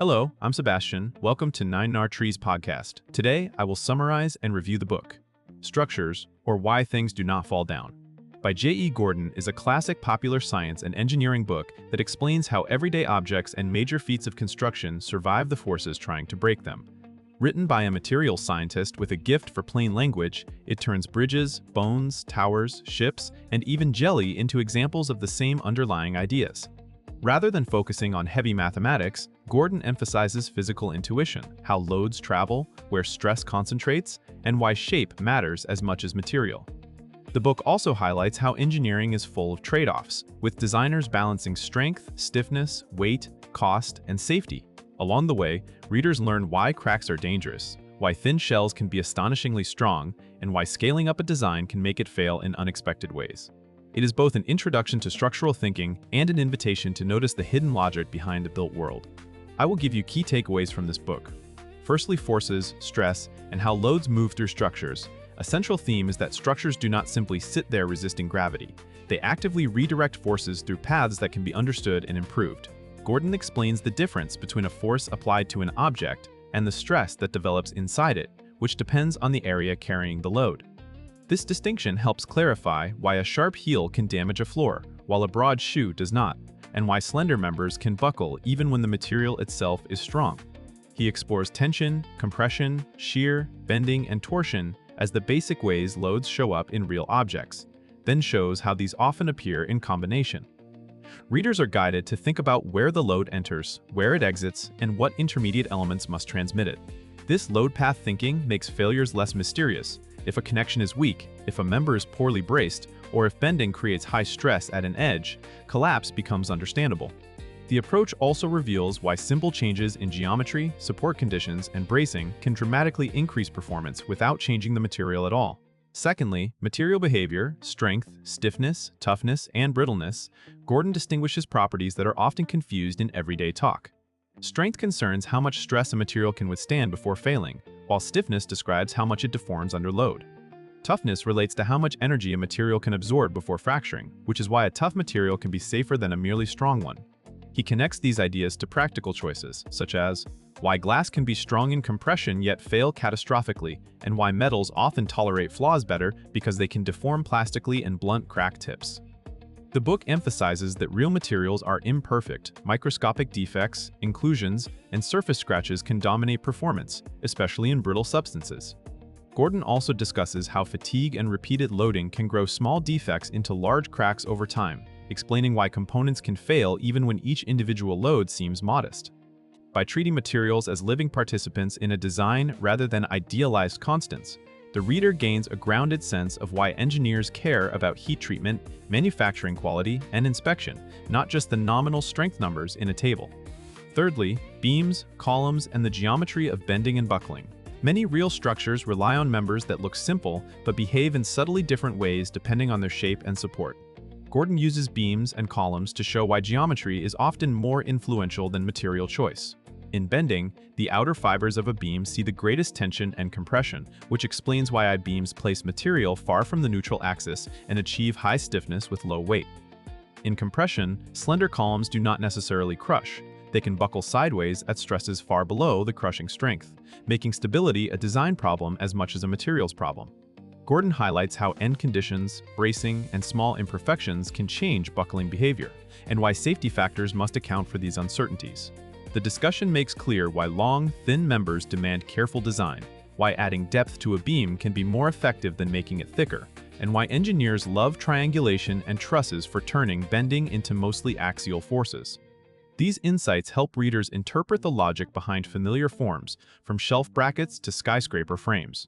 Hello, I'm Sebastian. Welcome to Nine Nar Trees podcast. Today, I will summarize and review the book, Structures, or Why Things Do Not Fall Down, by J.E. Gordon is a classic popular science and engineering book that explains how everyday objects and major feats of construction survive the forces trying to break them. Written by a materials scientist with a gift for plain language, it turns bridges, bones, towers, ships, and even jelly into examples of the same underlying ideas. Rather than focusing on heavy mathematics, Gordon emphasizes physical intuition, how loads travel, where stress concentrates, and why shape matters as much as material. The book also highlights how engineering is full of trade-offs, with designers balancing strength, stiffness, weight, cost, and safety. Along the way, readers learn why cracks are dangerous, why thin shells can be astonishingly strong, and why scaling up a design can make it fail in unexpected ways. It is both an introduction to structural thinking and an invitation to notice the hidden logic behind the built world. I will give you key takeaways from this book. Firstly, forces, stress, and how loads move through structures. A central theme is that structures do not simply sit there resisting gravity. They actively redirect forces through paths that can be understood and improved. Gordon explains the difference between a force applied to an object and the stress that develops inside it, which depends on the area carrying the load. This distinction helps clarify why a sharp heel can damage a floor, while a broad shoe does not, and why slender members can buckle even when the material itself is strong. He explores tension, compression, shear, bending, and torsion as the basic ways loads show up in real objects, then shows how these often appear in combination. Readers are guided to think about where the load enters, where it exits, and what intermediate elements must transmit it. This load path thinking makes failures less mysterious. If a connection is weak, if a member is poorly braced, or if bending creates high stress at an edge, collapse becomes understandable. The approach also reveals why simple changes in geometry, support conditions, and bracing can dramatically increase performance without changing the material at all. Secondly, material behavior, strength, stiffness, toughness, and brittleness. Gordon distinguishes properties that are often confused in everyday talk. Strength concerns how much stress a material can withstand before failing, while stiffness describes how much it deforms under load. Toughness relates to how much energy a material can absorb before fracturing, which is why a tough material can be safer than a merely strong one. He connects these ideas to practical choices, such as why glass can be strong in compression yet fail catastrophically, and why metals often tolerate flaws better because they can deform plastically and blunt crack tips. The book emphasizes that real materials are imperfect. Microscopic defects, inclusions, and surface scratches can dominate performance, especially in brittle substances. Gordon also discusses how fatigue and repeated loading can grow small defects into large cracks over time, explaining why components can fail even when each individual load seems modest. By treating materials as living participants in a design rather than idealized constants, the reader gains a grounded sense of why engineers care about heat treatment, manufacturing quality, and inspection, not just the nominal strength numbers in a table. Thirdly, beams, columns, and the geometry of bending and buckling. Many real structures rely on members that look simple but behave in subtly different ways depending on their shape and support. Gordon uses beams and columns to show why geometry is often more influential than material choice. In bending, the outer fibers of a beam see the greatest tension and compression, which explains why I-beams place material far from the neutral axis and achieve high stiffness with low weight. In compression, slender columns do not necessarily crush. They can buckle sideways at stresses far below the crushing strength, making stability a design problem as much as a materials problem. Gordon highlights how end conditions, bracing, and small imperfections can change buckling behavior, and why safety factors must account for these uncertainties. The discussion makes clear why long, thin members demand careful design, why adding depth to a beam can be more effective than making it thicker, and why engineers love triangulation and trusses for turning bending into mostly axial forces. These insights help readers interpret the logic behind familiar forms, from shelf brackets to skyscraper frames.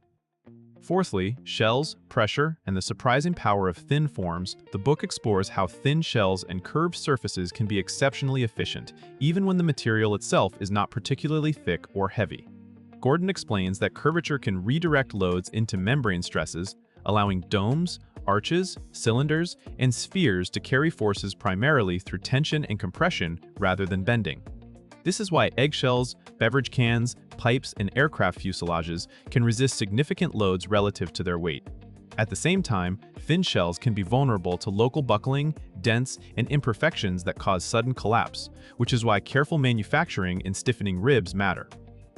Fourthly, shells, pressure, and the surprising power of thin forms. The book explores how thin shells and curved surfaces can be exceptionally efficient, even when the material itself is not particularly thick or heavy. Gordon explains that curvature can redirect loads into membrane stresses, allowing domes, arches, cylinders, and spheres to carry forces primarily through tension and compression rather than bending. This is why eggshells, beverage cans, pipes, and aircraft fuselages can resist significant loads relative to their weight. At the same time, thin shells can be vulnerable to local buckling, dents, and imperfections that cause sudden collapse, which is why careful manufacturing and stiffening ribs matter.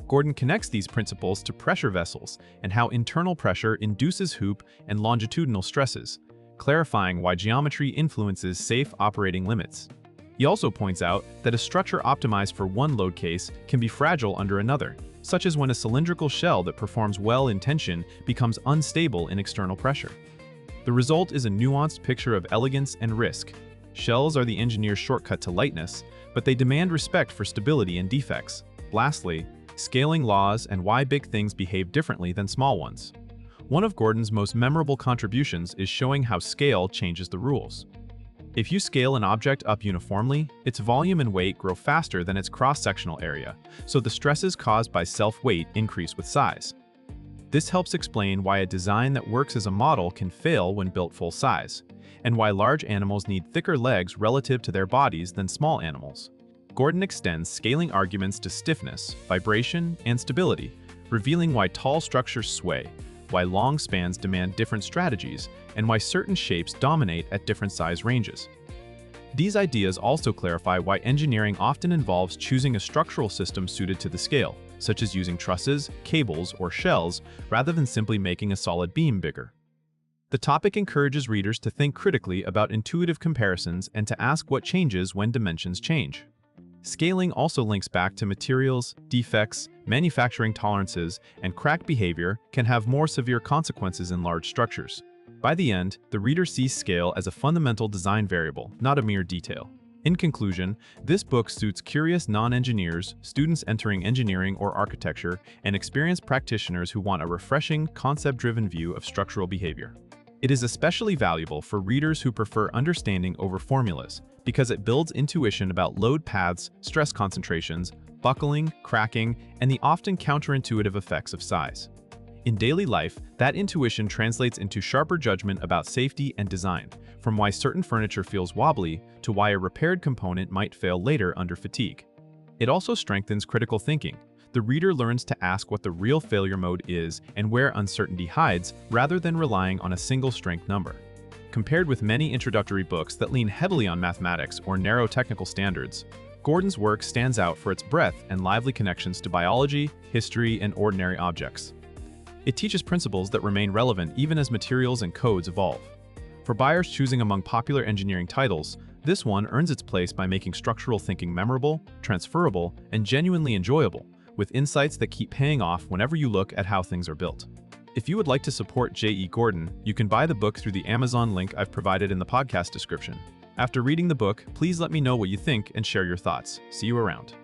Gordon connects these principles to pressure vessels and how internal pressure induces hoop and longitudinal stresses, clarifying why geometry influences safe operating limits. He also points out that a structure optimized for one load case can be fragile under another, such as when a cylindrical shell that performs well in tension becomes unstable in external pressure. The result is a nuanced picture of elegance and risk. Shells are the engineer's shortcut to lightness, but they demand respect for stability and defects. Lastly, scaling laws and why big things behave differently than small ones. One of Gordon's most memorable contributions is showing how scale changes the rules. If you scale an object up uniformly, its volume and weight grow faster than its cross-sectional area, so the stresses caused by self-weight increase with size. This helps explain why a design that works as a model can fail when built full size, and why large animals need thicker legs relative to their bodies than small animals. Gordon extends scaling arguments to stiffness, vibration, and stability, revealing why tall structures sway, why long spans demand different strategies, and why certain shapes dominate at different size ranges. These ideas also clarify why engineering often involves choosing a structural system suited to the scale, such as using trusses, cables, or shells, rather than simply making a solid beam bigger. The topic encourages readers to think critically about intuitive comparisons and to ask what changes when dimensions change. Scaling also links back to materials, defects, manufacturing tolerances, and crack behavior can have more severe consequences in large structures. By the end, the reader sees scale as a fundamental design variable, not a mere detail. In conclusion, this book suits curious non-engineers, students entering engineering or architecture, and experienced practitioners who want a refreshing, concept-driven view of structural behavior. It is especially valuable for readers who prefer understanding over formulas, because it builds intuition about load paths, stress concentrations, buckling, cracking, and the often counterintuitive effects of size. In daily life, that intuition translates into sharper judgment about safety and design, from why certain furniture feels wobbly to why a repaired component might fail later under fatigue. It also strengthens critical thinking. The reader learns to ask what the real failure mode is and where uncertainty hides, rather than relying on a single strength number. Compared with many introductory books that lean heavily on mathematics or narrow technical standards, Gordon's work stands out for its breadth and lively connections to biology, history, and ordinary objects. It teaches principles that remain relevant even as materials and codes evolve. For buyers choosing among popular engineering titles, this one earns its place by making structural thinking memorable, transferable, and genuinely enjoyable, with insights that keep paying off whenever you look at how things are built. If you would like to support J.E. Gordon, you can buy the book through the Amazon link I've provided in the podcast description. After reading the book, please let me know what you think and share your thoughts. See you around.